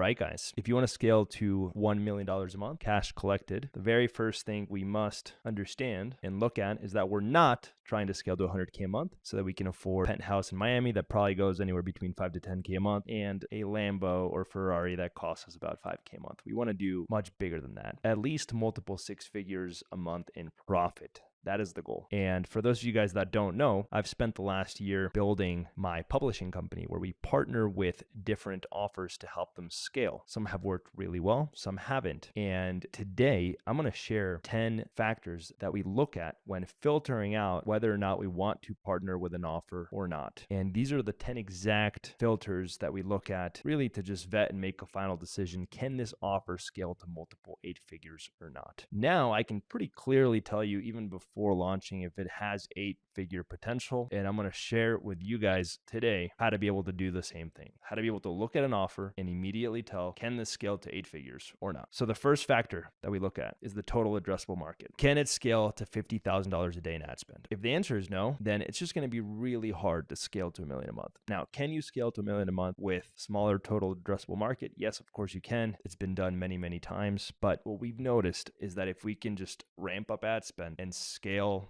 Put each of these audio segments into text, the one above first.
right, guys, if you want to scale to $1 million a month, cash collected, the very first thing we must understand and look at is that we're not trying to scale to 100K a month so that we can afford a penthouse in Miami that probably goes anywhere between 5 to 10K a month and a Lambo or Ferrari that costs us about 5K a month. We want to do much bigger than that, at least multiple six figures a month in profit. That is the goal. And for those of you guys that don't know, I've spent the last year building my publishing company where we partner with different offers to help them scale. Some have worked really well, some haven't. And today I'm going to share 10 factors that we look at when filtering out whether or not we want to partner with an offer or not. And these are the 10 exact filters that we look at really to just vet and make a final decision. Can this offer scale to multiple 8 figures or not? Now I can pretty clearly tell you even before launching if it has 8-figure potential, and I'm going to share with you guys today how to be able to do the same thing, how to be able to look at an offer and immediately tell, can this scale to 8 figures or not? So the first factor that we look at is the total addressable market. Can it scale to $50,000 a day in ad spend? If the answer is no, then it's just going to be really hard to scale to $1 million a month. Now, can you scale to $1 million a month with smaller total addressable market? Yes, of course you can. It's been done many, many times, but what we've noticed is that if we can just ramp up ad spend and scale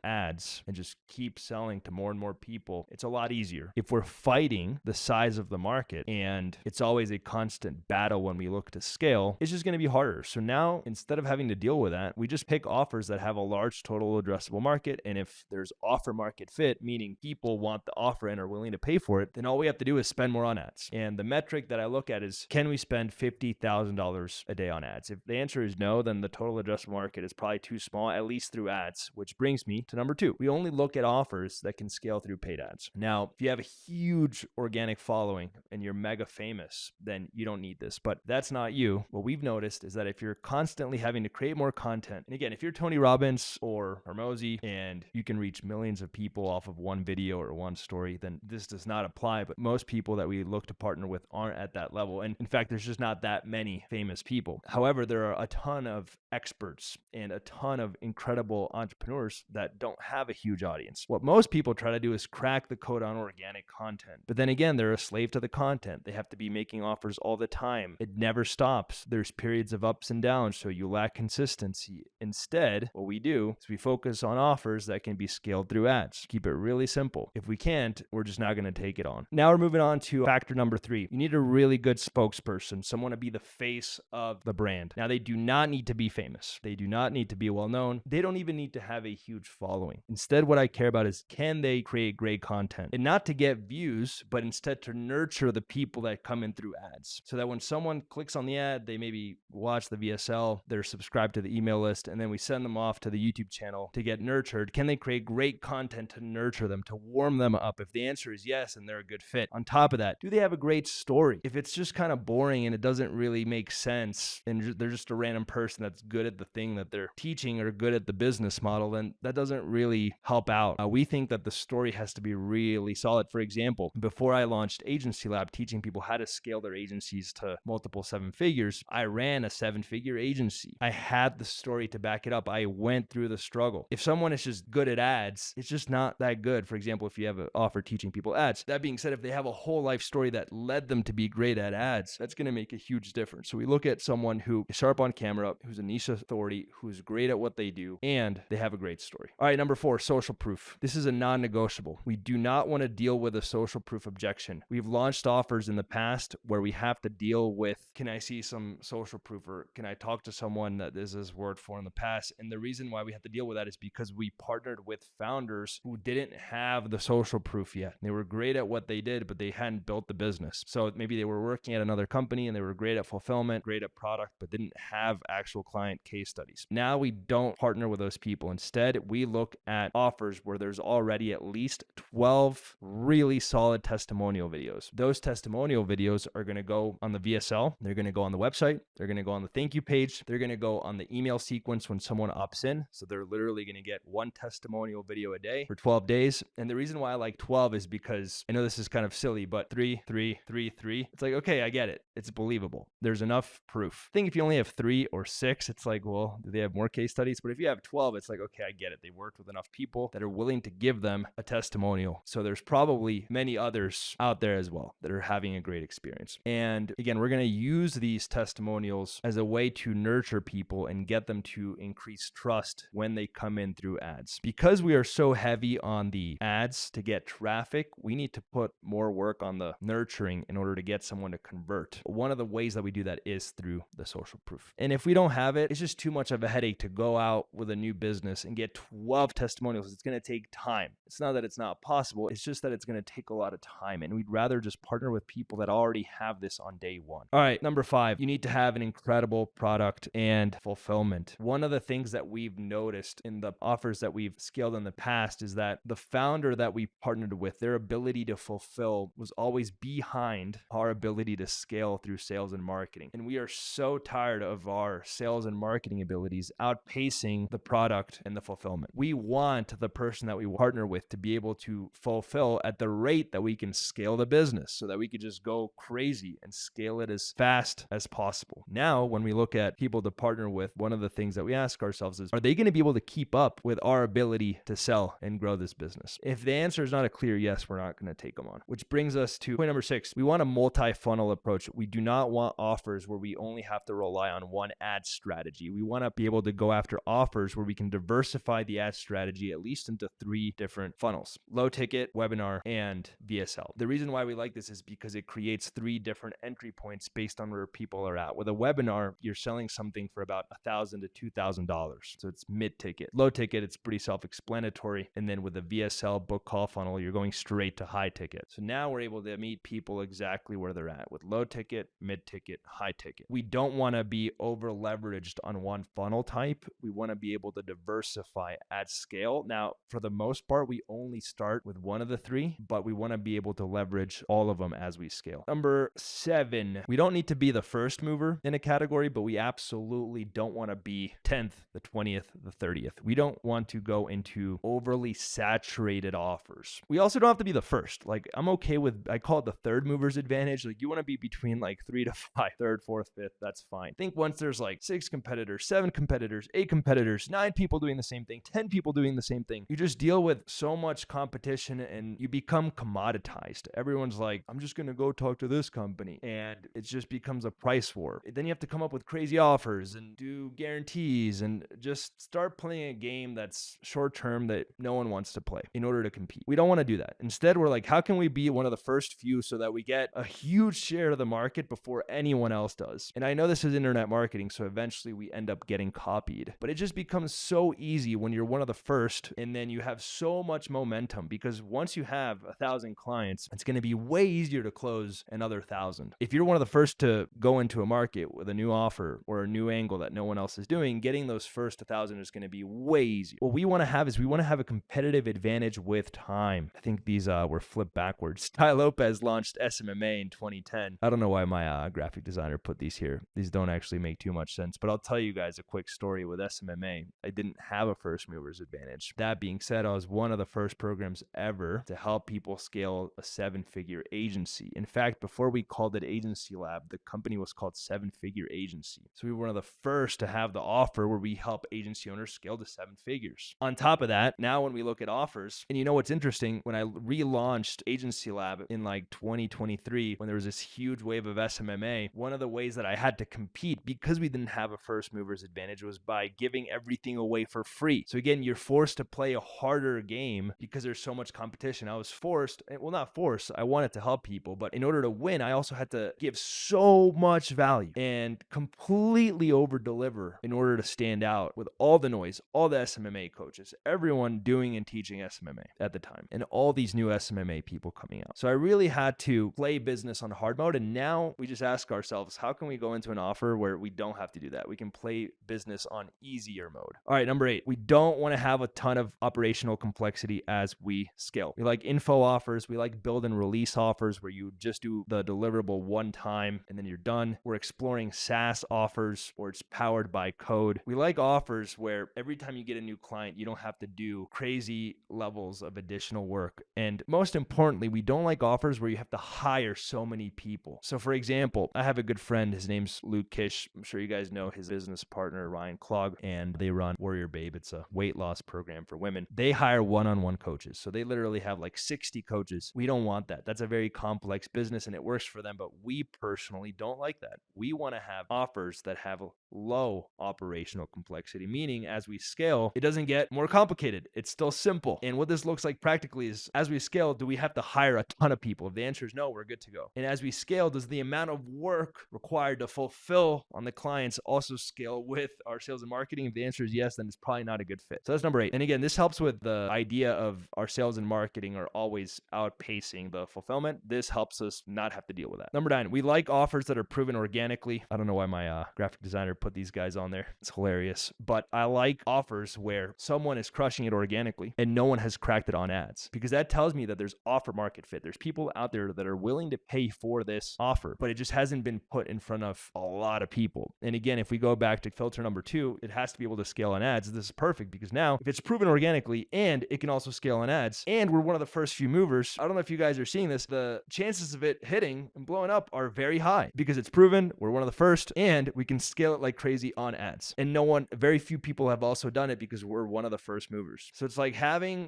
ads and just keep selling to more and more people, it's a lot easier. If we're fighting the size of the market and it's always a constant battle when we look to scale, it's just going to be harder. So now instead of having to deal with that, we just pick offers that have a large total addressable market. And if there's offer market fit, meaning people want the offer and are willing to pay for it, then all we have to do is spend more on ads. And the metric that I look at is, can we spend $50,000 a day on ads? If the answer is no, then the total addressable market is probably too small, at least through ads, which brings me to number 2. We only look at offers that can scale through paid ads. Now, if you have a huge organic following and you're mega famous, then you don't need this, but that's not you. What we've noticed is that if you're constantly having to create more content, and again, if you're Tony Robbins or Hormozi and you can reach millions of people off of one video or one story, then this does not apply. But most people that we look to partner with aren't at that level. And in fact, there's just not that many famous people. However, there are a ton of experts and a ton of incredible entrepreneurs that don't have a huge audience. What most people try to do is crack the code on organic content. But then again, they're a slave to the content. They have to be making offers all the time. It never stops. There's periods of ups and downs, so you lack consistency. Instead, what we do is we focus on offers that can be scaled through ads. Keep it really simple. If we can't, we're just not going to take it on. Now we're moving on to factor number 3. You need a really good spokesperson, someone to be the face of the brand. Now, they do not need to be famous. They do not need to be well known. They don't even need to have a huge following. Instead, what I care about is, can they create great content? And not to get views, but instead to nurture the people that come in through ads. So that when someone clicks on the ad, they maybe watch the VSL, they're subscribed to the email list, and then we send them off to the YouTube channel to get nurtured. Can they create great content to nurture them, to warm them up? If the answer is yes, and they're a good fit. On top of that, do they have a great story? If it's just kind of boring and it doesn't really make sense, and they're just a random person that's good at the thing that they're teaching or good at the business model, then that doesn't really help out. We think that the story has to be really solid. For example, before I launched Agency Lab, teaching people how to scale their agencies to multiple 7 figures, I ran a 7-figure agency. I had the story to back it up. I went through the struggle. If someone is just good at ads, it's just not that good. For example, if you have an offer teaching people ads, that being said, if they have a whole life story that led them to be great at ads, that's going to make a huge difference. So we look at someone who is sharp on camera, who's a niche authority, who's great at what they do, and they have a great story. All right, number 4, social proof. This is a non-negotiable. We do not want to deal with a social proof objection. We've launched offers in the past where we have to deal with, can I see some social proof, or can I talk to someone that this is worked for in the past? And the reason why we have to deal with that is because we partnered with founders who didn't have the social proof yet. They were great at what they did, but they hadn't built the business. So maybe they were working at another company and they were great at fulfillment, great at product, but didn't have actual client case studies. Now we don't partner with those people. Instead, we look at offers where there's already at least 12 really solid testimonial videos. Those testimonial videos are going to go on the VSL. They're going to go on the website. They're going to go on the thank you page. They're going to go on the email sequence when someone opts in. So they're literally going to get one testimonial video a day for 12 days. And the reason why I like 12 is because I know this is kind of silly, but 3, 3, 3, 3. It's like, okay, I get it. It's believable. There's enough proof. I think if you only have 3 or 6, it's like, well, do they have more case studies? But if you have 12, it's like, okay, I get it. They worked with enough people that are willing willing to give them a testimonial. So there's probably many others out there as well that are having a great experience. And again, we're going to use these testimonials as a way to nurture people and get them to increase trust when they come in through ads. Because we are so heavy on the ads to get traffic, we need to put more work on the nurturing in order to get someone to convert. One of the ways that we do that is through the social proof. And if we don't have it, it's just too much of a headache to go out with a new business and get 12 testimonials. It's going to take time. It's not that it's not possible. It's just that it's going to take a lot of time. And we'd rather just partner with people that already have this on day one. All right, number 5, you need to have an incredible product and fulfillment. One of the things that we've noticed in the offers that we've scaled in the past is that the founder that we partnered with, their ability to fulfill was always behind our ability to scale through sales and marketing. And we are so tired of our sales and marketing abilities outpacing the product and the fulfillment. We want the person that we partner with to be able to fulfill at the rate that we can scale the business so that we could just go crazy and scale it as fast as possible. Now, when we look at people to partner with, one of the things that we ask ourselves is, are they going to be able to keep up with our ability to sell and grow this business? If the answer is not a clear yes, we're not going to take them on. Which brings us to point number 6. We want a multi-funnel approach. We do not want offers where we only have to rely on one ad strategy. We want to be able to go after offers where we can diversify the ad strategy at least into 3 different funnels: low ticket, webinar, and VSL. The reason why we like this is because it creates 3 different entry points based on where people are at. With a webinar, you're selling something for about $1,000 to $2,000. So it's mid-ticket. Low ticket, it's pretty self-explanatory. And then with the VSL book call funnel, you're going straight to high ticket. So now we're able to meet people exactly where they're at with low ticket, mid-ticket, high ticket. We don't want to be over leveraged on one funnel type. We want to be able to diversify at scale. Now, for the most part, we only start with one of the 3, but we want to be able to leverage all of them as we scale. Number 7, we don't need to be the first mover in a category, but we absolutely don't want to be 10th, the 20th, the 30th. We don't want to go into overly saturated offers. We also don't have to be the first. Like, I'm okay with, I call it the third mover's advantage. Like, you want to be between like 3 to 5, third, fourth, fifth, that's fine. I think once there's like 6 competitors, 7 competitors, 8 competitors, 9 people doing the same thing, 10 people doing the same thing, you just deal with so much competition and you become commoditized. Everyone's like, I'm just going to go talk to this company. And it just becomes a price war. Then you have to come up with crazy offers and do guarantees and just start playing a game that's short term that no one wants to play in order to compete. We don't want to do that. Instead, we're like, how can we be one of the first few so that we get a huge share of the market before anyone else does? And I know this is internet marketing, so eventually we end up getting copied. But it just becomes so easy when you're one of the first and then you have so much momentum, because once you have 1,000 clients, it's going to be way easier to close another 1,000. If you're one of the first to go into a market with a new offer or a new angle that no one else is doing, getting those first 1,000 is going to be way easier. What we want to have is we want to have a competitive advantage with time. I think these were flipped backwards. Ty Lopez launched SMMA in 2010. I don't know why my graphic designer put these here. These don't actually make too much sense, but I'll tell you guys a quick story with SMMA. I didn't have a first mover's advantage. That being said, I was one of the first programs ever to help people scale a 7-figure agency. In fact, before we called it Agency Lab, the company was called 7-Figure Agency. So we were one of the first to have the offer where we help agency owners scale to 7 figures. On top of that, now when we look at offers, and you know what's interesting, when I relaunched Agency Lab in like 2023, when there was this huge wave of SMMA, one of the ways that I had to compete because we didn't have a first mover's advantage was by giving everything away for free. So again, you're forced to play a harder game because there's so much competition. I was forced, well, not forced, I wanted to help people, but in order to win, I also had to give so much value and completely over deliver in order to stand out with all the noise, all the SMMA coaches, everyone doing and teaching SMMA at the time, and all these new SMMA people coming out. So I really had to play business on hard mode. And now we just ask ourselves, how can we go into an offer where we don't have to do that? We can play business on easier mode. All right, number 8, we don't want to have a ton of operational complexity as we scale. We like info offers. We like build and release offers where you just do the deliverable one time and then you're done. We're exploring SaaS offers where it's powered by code. We like offers where every time you get a new client, you don't have to do crazy levels of additional work. And most importantly, we don't like offers where you have to hire so many people. So for example, I have a good friend, his name's Luke Kish. I'm sure you guys know his business partner, Ryan Klog, and they run Warrior Babe. It's a weight loss program for women. they hire one-on-one coaches. So they literally have like 60 coaches. We don't want that. That's a very complex business and it works for them, but we personally don't like that. We want to have offers that have a low operational complexity, meaning as we scale, it doesn't get more complicated. It's still simple. And what this looks like practically is as we scale, do we have to hire a ton of people? If the answer is no, we're good to go. And as we scale, does the amount of work required to fulfill on the clients also scale with our sales and marketing? If the answer is yes, then it's probably not a good fit. So that's number 8. And again, this helps with the idea of our sales and marketing are always outpacing the fulfillment. This helps us not have to deal with that. Number 9, we like offers that are proven organically. I don't know why my graphic designer put these guys on there. It's hilarious. But I like offers where someone is crushing it organically and no one has cracked it on ads, because that tells me that there's offer market fit. There's people out there that are willing to pay for this offer, but it just hasn't been put in front of a lot of people. And again, if we go back to filter number 2, it has to be able to scale on ads. This is perfect because now if it's proven organically and it can also scale on ads and we're one of the first few movers, I don't know if you guys are seeing this, the chances of it hitting and blowing up are very high because it's proven, we're one of the first, and we can scale it like crazy on ads. And very few people have also done it because we're one of the first movers. So it's like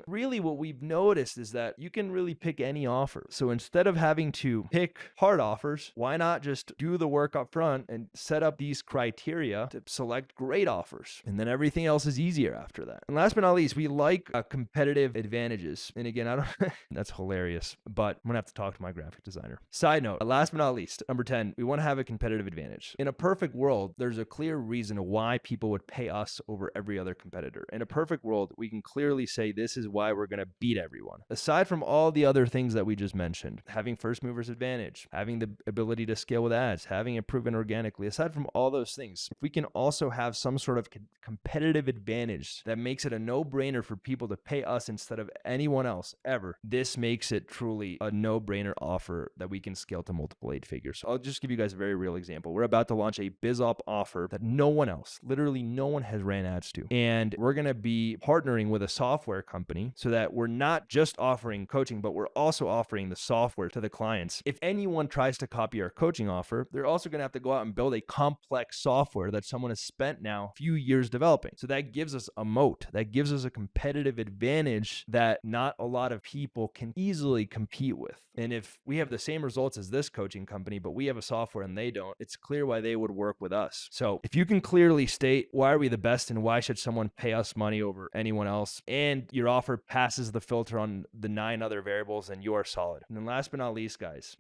really what we've noticed is that you can really pick any offer. So instead of having to pick hard offers, why not just do the work up front and set up these criteria to select great offers? And then everything else is easier after that. And last but not least, we like competitive advantages. And again, that's hilarious, but I'm gonna have to talk to my graphic designer. Side note, last but not least, number 10, we want to have a competitive advantage. In a perfect world, there's a clear reason why people would pay us over every other competitor. In a perfect world, we can clearly say this is why we're gonna beat everyone. Aside from all the other things that we just mentioned, having first movers advantage, having the ability to scale with ads, having it proven organically, aside from all those things, if we can also have some sort of competitive advantage that makes it a no-brainer for people to pay us instead of anyone else ever, this makes it truly a no-brainer offer that we can scale to multiple 8 figures. So I'll just give you guys a very real example. We're about to launch a BizOp offer that no one else, literally no one has ran ads to. And we're going to be partnering with a software company so that we're not just offering coaching, but we're also offering the software to the clients. If anyone tries to copy our coaching offer, they're also going to have to go out and build a complex software that someone has spent now a few years developing. So that gives us a moat. That gives us a competitive advantage that not a lot of people can easily compete with. And if we have the same results as this coaching company, but we have a software and they don't, it's clear why they would work with us. So if you can clearly state why are we the best and why should someone pay us money over anyone else, and your offer passes the filter on the 9 other variables, then you are solid. And then last but not least, guys,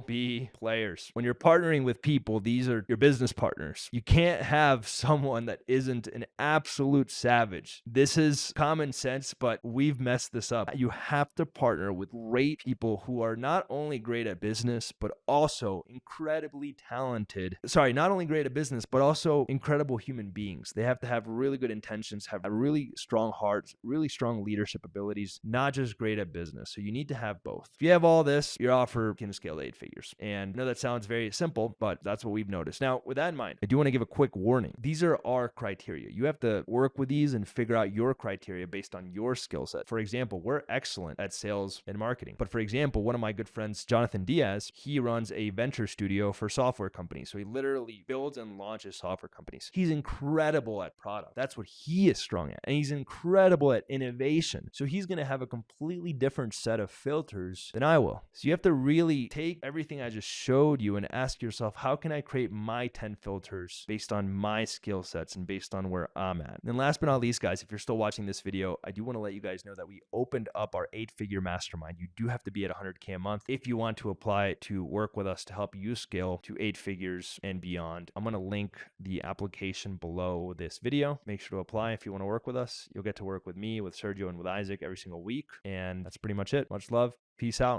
be players. When you're partnering with people, these are your business partners. You can't have someone that isn't an absolute savage. This is common sense, but we've messed this up. You have to partner with great people who are not only great at business, but also incredibly talented. Sorry, not only great at business, but also incredible human beings. They have to have really good intentions, have really strong hearts, really strong leadership abilities, not just great at business. So you need to have both. If you have all this, your offer can scale to 8 figures. And I know that sounds very simple, but that's what we've noticed. Now, with that in mind, I do want to give a quick warning. These are our criteria. You have to work with these and figure out your criteria based on your skill set. For example, we're excellent at sales and marketing. But for example, one of my good friends, Jonathan Diaz, he runs a venture studio for software companies. So he literally builds and launches software companies. He's incredible at product. That's what he is strong at. And he's incredible at innovation. So he's going to have a completely different set of filters than I will. So you have to really take everything I just showed you and ask yourself, how can I create my 10 filters based on my skill sets and based on where I'm at? And last but not least, guys, if you're still watching this video, I do want to let you guys know that we opened up our 8-figure mastermind. You do have to be at 100K a month if you want to apply to work with us to help you scale to 8 figures and beyond. I'm going to link the application below this video. Make sure to apply if you want to work with us. You'll get to work with me, with Sergio, and with Isaac every single week. And that's pretty much it. Much love. Peace out.